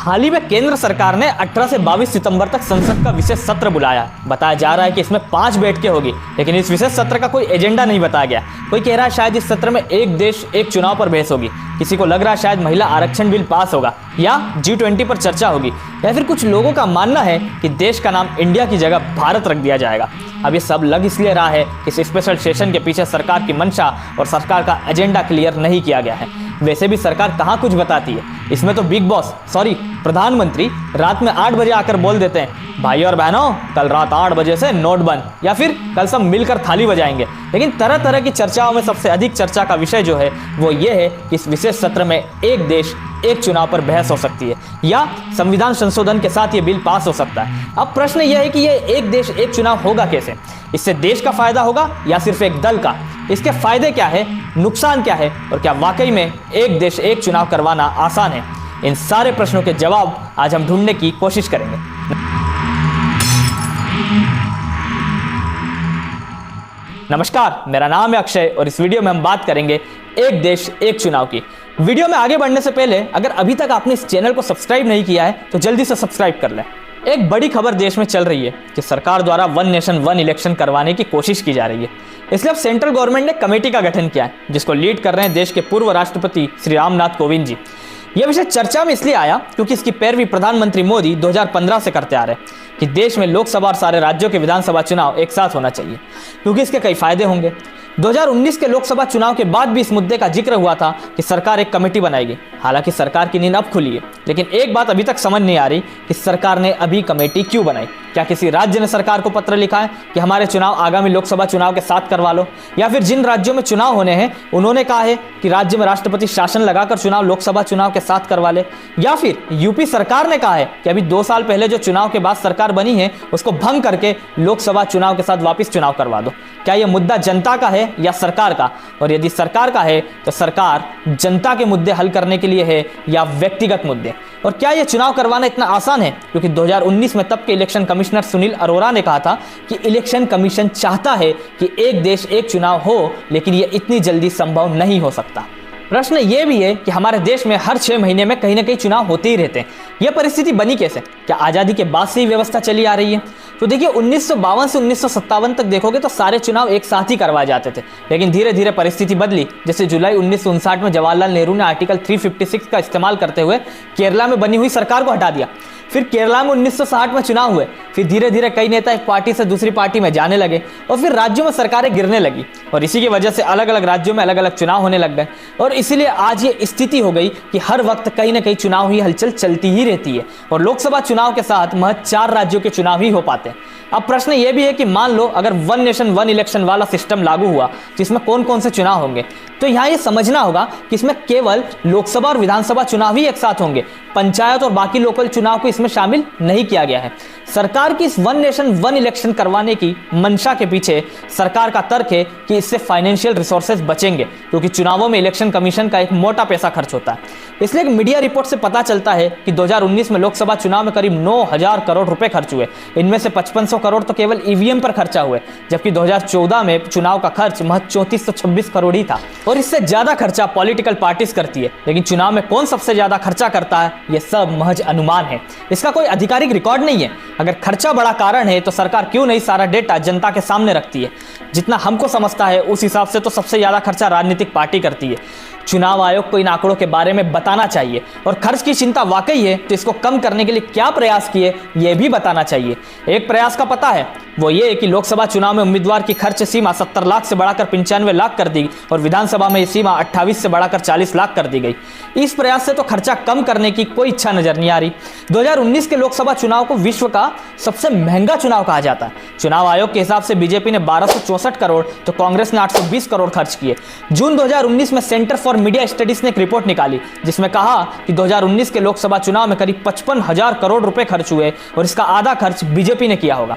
हाल ही में केंद्र सरकार ने 18 से 22 सितंबर तक संसद का विशेष सत्र बुलाया। बताया जा रहा है कि इसमें 5 बैठकें होगी, लेकिन इस विशेष सत्र का कोई एजेंडा नहीं बताया गया। कोई कह रहा है शायद इस सत्र में एक देश एक चुनाव पर बहस होगी, किसी को लग रहा है शायद महिला आरक्षण बिल पास होगा या G20 पर चर्चा होगी, या फिर कुछ लोगों का मानना है कि देश का नाम इंडिया की जगह भारत रख दिया जाएगा। अब ये सब लग इसलिए रहा है कि इस स्पेशल सेशन के पीछे सरकार की मंशा और सरकार का एजेंडा क्लियर नहीं किया गया है। वैसे भी सरकार कहाँ कुछ बताती है, इसमें तो बिग बॉस प्रधानमंत्री रात में 8 बजे आकर बोल देते हैं, भाई और बहनों कल रात 8 बजे से नोट बंद, या फिर कल सब मिलकर थाली बजाएंगे। लेकिन तरह तरह की चर्चाओं में सबसे अधिक चर्चा का विषय जो है वो ये है कि इस विशेष सत्र में एक देश एक चुनाव पर बहस हो सकती है या संविधान संशोधन के साथ ये बिल पास हो सकता है। अब प्रश्न यह है कि ये एक देश एक चुनाव होगा कैसे, इससे देश का फायदा होगा या सिर्फ एक दल का, इसके फायदे क्या है, नुकसान क्या है, और क्या वाकई में एक देश एक चुनाव करवाना आसान है। इन सारे प्रश्नों के जवाब आज हम ढूंढने की कोशिश करेंगे। नमस्कार, मेरा नाम है अक्षय और इस वीडियो में हम बात करेंगे एक देश एक चुनाव की। वीडियो में आगे बढ़ने से पहले अगर अभी तक आपने इस चैनल को सब्सक्राइब नहीं किया है तो जल्दी से सब्सक्राइब कर लें। एक बड़ी खबर देश में चल रही है कि सरकार द्वारा वन नेशन वन इलेक्शन करवाने की कोशिश की जा रही है। इसलिए अब सेंट्रल गवर्नमेंट ने कमेटी का गठन किया है जिसको लीड कर रहे हैं देश के पूर्व राष्ट्रपति श्री रामनाथ कोविंद जी। यह विषय चर्चा में इसलिए आया क्योंकि इसकी पैरवी प्रधानमंत्री मोदी 2015 से करते आ रहे हैं कि देश में लोकसभा और सारे राज्यों के विधानसभा चुनाव एक साथ होना चाहिए क्योंकि इसके कई फायदे होंगे। 2019 के लोकसभा चुनाव के बाद भी इस मुद्दे का जिक्र हुआ था कि सरकार एक कमेटी बनाएगी। हालांकि सरकार की नींद अब खुली है, लेकिन एक बात अभी तक समझ नहीं आ रही कि सरकार ने अभी कमेटी क्यों बनाई। क्या किसी राज्य ने सरकार को पत्र लिखा है कि हमारे चुनाव आगामी लोकसभा चुनाव के साथ करवा लो, या फिर जिन राज्यों में चुनाव होने हैं उन्होंने कहा है कि राज्य में राष्ट्रपति शासन लगाकर चुनाव लोकसभा चुनाव के साथ करवा ले, या फिर यूपी सरकार ने कहा है कि अभी 2 साल पहले जो चुनाव के बाद सरकार बनी है उसको भंग करके लोकसभा चुनाव के साथ वापस चुनाव करवा दो। क्या यह मुद्दा जनता का है या सरकार का, और यदि सरकार का है तो सरकार जनता के मुद्दे हल करने के लिए है या व्यक्तिगत मुद्दे, और क्या यह चुनाव करवाना इतना आसान है? क्योंकि 2019 में तब के इलेक्शन कमिश्नर सुनील अरोड़ा ने कहा था कि इलेक्शन कमीशन चाहता है कि एक देश एक चुनाव हो, लेकिन यह इतनी जल्दी संभव नहीं हो सकता। प्रश्न यह भी है कि हमारे देश में हर 6 महीने में कहीं ना कहीं चुनाव होते ही रहते हैं। यह परिस्थिति बनी कैसे? क्या आज़ादी के बाद से ही व्यवस्था चली आ रही है? तो देखिए 1952 से 1957 तक देखोगे तो सारे चुनाव एक साथ ही करवाए जाते थे, लेकिन धीरे धीरे परिस्थिति बदली। जैसे जुलाई 1959 में जवाहरलाल नेहरू ने आर्टिकल 356 का इस्तेमाल करते हुए केरला में बनी हुई सरकार को हटा दिया। फिर केरला में 1960 में चुनाव हुए, फिर धीरे धीरे कई नेता एक पार्टी से दूसरी पार्टी में जाने लगे और फिर राज्यों में सरकारें गिरने लगी, और इसी की वजह से अलग अलग राज्यों में अलग अलग चुनाव होने लग गए। और इसीलिए आज ये स्थिति हो गई कि हर वक्त कहीं ना कहीं चुनाव ही हलचल चलती ही रहती है, और लोकसभा चुनाव के साथ महज 4 राज्यों के चुनाव ही हो पाते हैं। अब प्रश्न यह भी है कि मान लो अगर वन नेशन वन इलेक्शन वाला सिस्टम लागू हुआ जिसमें कौन कौन से चुनाव होंगे, तो यहाँ ये समझना होगा कि इसमें केवल लोकसभा और विधानसभा चुनाव ही एक साथ होंगे, पंचायत और बाकी लोकल चुनाव को इसमें शामिल नहीं किया गया है। सरकार की इस वन नेशन वन इलेक्शन करवाने की मंशा के पीछे सरकार का तर्क है कि इससे फाइनेंशियल रिसोर्सेज बचेंगे, क्योंकि चुनावों में इलेक्शन कमीशन का एक मोटा पैसा खर्च होता है। इसलिए मीडिया रिपोर्ट से पता चलता है कि 2019 में लोकसभा चुनाव में करीब 9,000 करोड़ रुपए खर्च हुए। इनमें से 5500 करोड़ तो केवल ईवीएम पर खर्चा हुए, जबकि 2014 में चुनाव का खर्च महज 3426 करोड़ ही था। और इससे ज्यादा खर्चा पॉलिटिकल पार्टीज करती है, लेकिन चुनाव में कौन सबसे ज्यादा खर्चा करता है यह सब महज अनुमान है, इसका कोई आधिकारिक रिकॉर्ड नहीं है। अगर खर्चा बड़ा कारण है तो सरकार क्यों नहीं सारा डेटा जनता के सामने रखती है? जितना हमको समझता है उस हिसाब से तो सबसे ज्यादा खर्चा राजनीतिक पार्टी करती है। चुनाव आयोग को इन आंकड़ों के बारे में बताना चाहिए, और खर्च की चिंता वाकई है तो इसको कम करने के लिए क्या प्रयास किए यह भी बताना चाहिए। एक प्रयास का पता है, वो ये है कि लोकसभा चुनाव में उम्मीदवार की खर्च सीमा 70 लाख से बढ़ाकर 95 लाख कर दी और विधानसभा में सीमा 28 से बढ़ाकर 40 लाख कर दी गई। इस प्रयास से तो खर्चा कम करने की कोई इच्छा नजर नहीं आ रही। 2019 के लोकसभा चुनाव को विश्व का सबसे महंगा चुनाव कहा जाता है। चुनाव आयोग के हिसाब से बीजेपी ने 1264 करोड़ तो कांग्रेस ने 820 करोड़ खर्च किए। जून 2019 में सेंटर फॉर मीडिया स्टडीज ने एक रिपोर्ट निकाली जिसमें कहा कि 2019 के लोकसभा चुनाव में करीब 55,000 करोड़ रुपए खर्च हुए और इसका आधा खर्च बीजेपी ने किया होगा।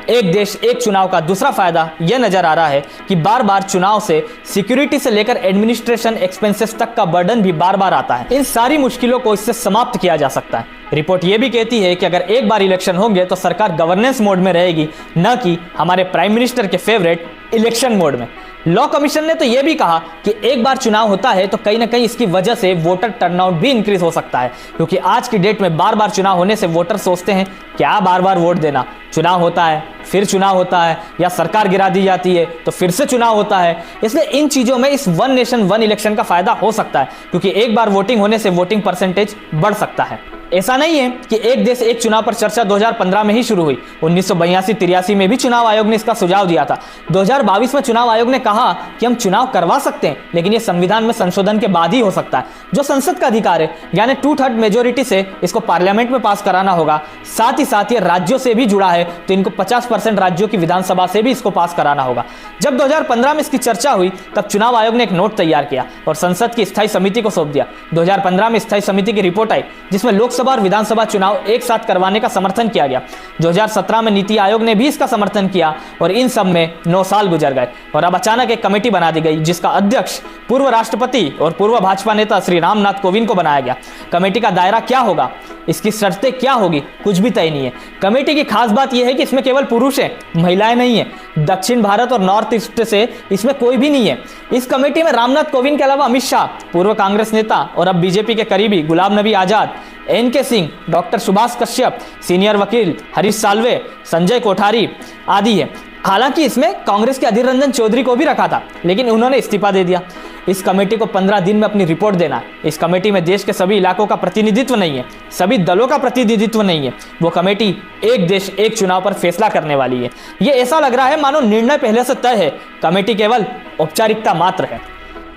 एक देश एक चुनाव का दूसरा फायदा यह नजर आ रहा है कि बार बार चुनाव से सिक्योरिटी से लेकर एडमिनिस्ट्रेशन एक्सपेंसेस तक का बर्डन भी बार बार आता है। इन सारी मुश्किलों को इससे समाप्त किया जा सकता है। रिपोर्ट यह भी कहती है कि अगर एक बार इलेक्शन होंगे तो सरकार गवर्नेंस मोड में रहेगी, न कि हमारे प्राइम मिनिस्टर के फेवरेट इलेक्शन मोड में। लॉ कमीशन ने तो यह भी कहा कि एक बार चुनाव होता है तो कहीं ना कहीं इसकी वजह से वोटर टर्नआउट भी इंक्रीज हो सकता है, क्योंकि आज की डेट में बार बार चुनाव होने से वोटर सोचते हैं क्या बार बार वोट देना, चुनाव होता है फिर चुनाव होता है, या सरकार गिरा दी जाती है तो फिर से चुनाव होता है। इसलिए इन चीजों में इस वन नेशन वन इलेक्शन का फायदा हो सकता है, क्योंकि एक बार वोटिंग होने से वोटिंग परसेंटेज बढ़ सकता है। ऐसा नहीं है कि एक देश एक चुनाव पर चर्चा 2015 में ही शुरू हुई, 1982-83 में भी चुनाव आयोग ने इसका सुझाव दिया था। 2022 में चुनाव आयोग ने कहा कि हम चुनाव करवा सकते हैं, लेकिन यह संविधान में संशोधन के बाद ही हो सकता है, जो संसद का अधिकार है, यानी 2/3 मेजोरिटी से इसको पार्लियामेंट में पास कराना होगा। साथ ही साथ ये राज्यों से भी जुड़ा है, तो इनको 50% राज्यों की विधानसभा से भी इसको पास कराना होगा। जब 2015 में इसकी चर्चा हुई तब चुनाव आयोग ने एक नोट तैयार किया और संसद की स्थायी समिति को सौंप दिया। 2015 में स्थायी समिति की रिपोर्ट आई जिसमें लोकसभा और विधानसभा चुनाव एक साथ करवाने का समर्थन किया गया। 2017 में नीति आयोग ने भी इसका समर्थन किया और इन सब में 9 साल गुजर गए और अब अचानक एक कमेटी बना दी गई जिसका अध्यक्ष पूर्व राष्ट्रपति और पूर्व भाजपा नेता श्री रामनाथ कोविंद को बनाया गया। कमेटी का दायरा क्या होगा, इसकी शर्तें क्या होगी, कुछ भी तय नहीं है। कमेटी की खास बात यह है कि इसमें केवल पुरुष हैं, महिलाएं नहीं है। दक्षिण भारत और नॉर्थ ईस्ट से इसमें कोई भी नहीं है। इस कमेटी में रामनाथ कोविंद के अलावा अमित शाह, पूर्व कांग्रेस नेता और अब बीजेपी के करीबी गुलाम नबी आजाद, एन.के. सिंह, डॉक्टर सुभाष कश्यप, सीनियर वकील हरीश साल्वे, संजय कोठारी आदि है। हालांकि इसमें कांग्रेस के अधीर रंजन चौधरी को भी रखा था, लेकिन उन्होंने इस्तीफा दे दिया। इस कमेटी को 15 दिन में अपनी रिपोर्ट देना है। इस कमेटी में देश के सभी इलाकों का प्रतिनिधित्व नहीं है, सभी दलों का प्रतिनिधित्व नहीं है। वो कमेटी एक देश एक चुनाव पर फैसला करने वाली है। ये ऐसा लग रहा है मानो निर्णय पहले से तय है, कमेटी केवल औपचारिकता मात्र है।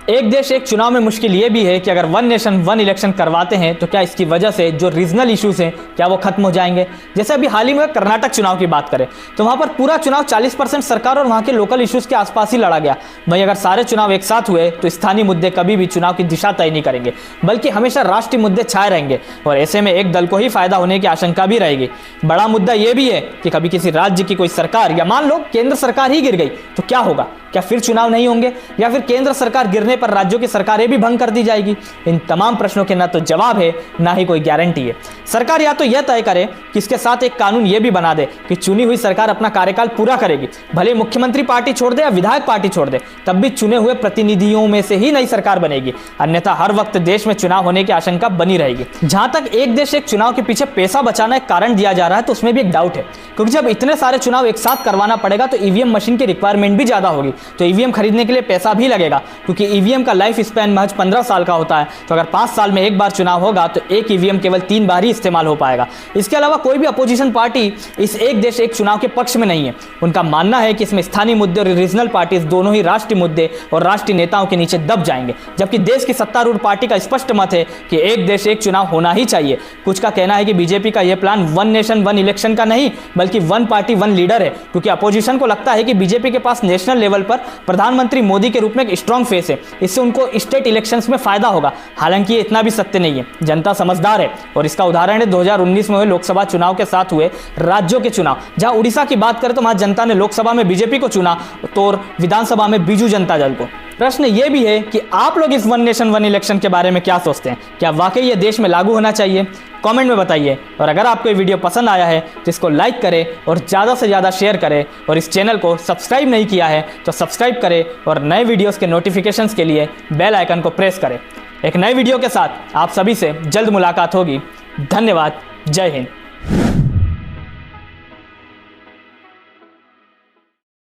एक देश एक चुनाव में मुश्किल ये भी है कि अगर वन नेशन वन इलेक्शन करवाते हैं तो क्या इसकी वजह से जो रीजनल इश्यूज हैं क्या वो खत्म हो जाएंगे। जैसे अभी हाल ही में कर्नाटक चुनाव की बात करें तो वहां पर पूरा चुनाव 40% सरकार और वहां के लोकल इश्यूज के आसपास ही लड़ा गया। वहीं अगर सारे चुनाव एक साथ हुए तो स्थानीय मुद्दे कभी भी चुनाव की दिशा तय नहीं करेंगे, बल्कि हमेशा राष्ट्रीय मुद्दे छाए रहेंगे और ऐसे में एक दल को ही फायदा होने की आशंका भी रहेगी। बड़ा मुद्दा यह भी है कि कभी किसी राज्य की कोई सरकार या मान लो केंद्र सरकार ही गिर गई तो क्या होगा, क्या फिर चुनाव नहीं होंगे या फिर केंद्र सरकार गिरने पर राज्यों की सरकारें भी भंग कर दी जाएगी। इन तमाम प्रश्नों के ना तो जवाब है ना ही कोई गारंटी है। सरकार या तो यह तय करे कि इसके साथ एक कानून यह भी बना दे कि चुनी हुई सरकार अपना कार्यकाल पूरा करेगी, भले मुख्यमंत्री पार्टी छोड़ दे या विधायक पार्टी छोड़ दे, तब भी चुने हुए प्रतिनिधियों में से ही नई सरकार बनेगी, अन्यथा हर वक्त देश में चुनाव होने की आशंका बनी रहेगी। जहां तक एक देश एक चुनाव के पीछे पैसा बचाना एक कारण दिया जा रहा है तो उसमें भी एक डाउट है, क्योंकि जब इतने सारे चुनाव एक साथ करवाना पड़ेगा तो ईवीएम मशीन की रिक्वायरमेंट भी ज्यादा होगी, तो ईवीएम खरीदने के लिए पैसा भी लगेगा, क्योंकि ईवीएम का लाइफ स्पैन महज 15 साल का होता है। तो अगर 5 साल में एक बार चुनाव होगा तो एक ईवीएम केवल 3 बार ही इस्तेमाल हो पाएगा। इसके अलावा कोई भी अपोजिशन पार्टी इस एक देश एक चुनाव के पक्ष में नहीं है। उनका मानना है कि इसमें स्थानीय मुद्दे और रीजनल पार्टीज दोनों ही राष्ट्रीय मुद्दे और राष्ट्रीय नेताओं के नीचे दब जाएंगे, जबकि देश की सत्तारूढ़ पार्टी का स्पष्ट मत है कि एक देश एक चुनाव होना ही चाहिए। कुछ का कहना है कि बीजेपी का यह plan one nation one election का नहीं बल्कि वन पार्टी वन लीडर है, क्योंकि अपोजिशन को लगता है कि बीजेपी के पास नेशनल लेवल पर प्रधानमंत्री मोदी के रूप में एक स्ट्रांग फेस है, इससे उनको स्टेट इलेक्शंस में फायदा होगा। हालांकि ये इतना भी सत्य नहीं है, जनता समझदार है और इसका उदाहरण है 2019 में हुए लोकसभा चुनाव के साथ हुए राज्यों के चुनाव। जहां उड़ीसा की बात करें तो वहां जनता ने लोकसभा में बीजेपी को चुना तो विधानसभा में बीजू जनता दल को। प्रश्न ये भी है कि आप लोग इस वन नेशन वन इलेक्शन के बारे में क्या सोचते हैं, क्या वाकई ये देश में लागू होना चाहिए? कमेंट में बताइए। और अगर आपको ये वीडियो पसंद आया है तो इसको लाइक करें और ज़्यादा से ज़्यादा शेयर करें, और इस चैनल को सब्सक्राइब नहीं किया है तो सब्सक्राइब करें और नए वीडियोस के नोटिफिकेशंस के लिए बेल आइकन को प्रेस करें। एक नए वीडियो के साथ आप सभी से जल्द मुलाकात होगी। धन्यवाद। जय हिंद।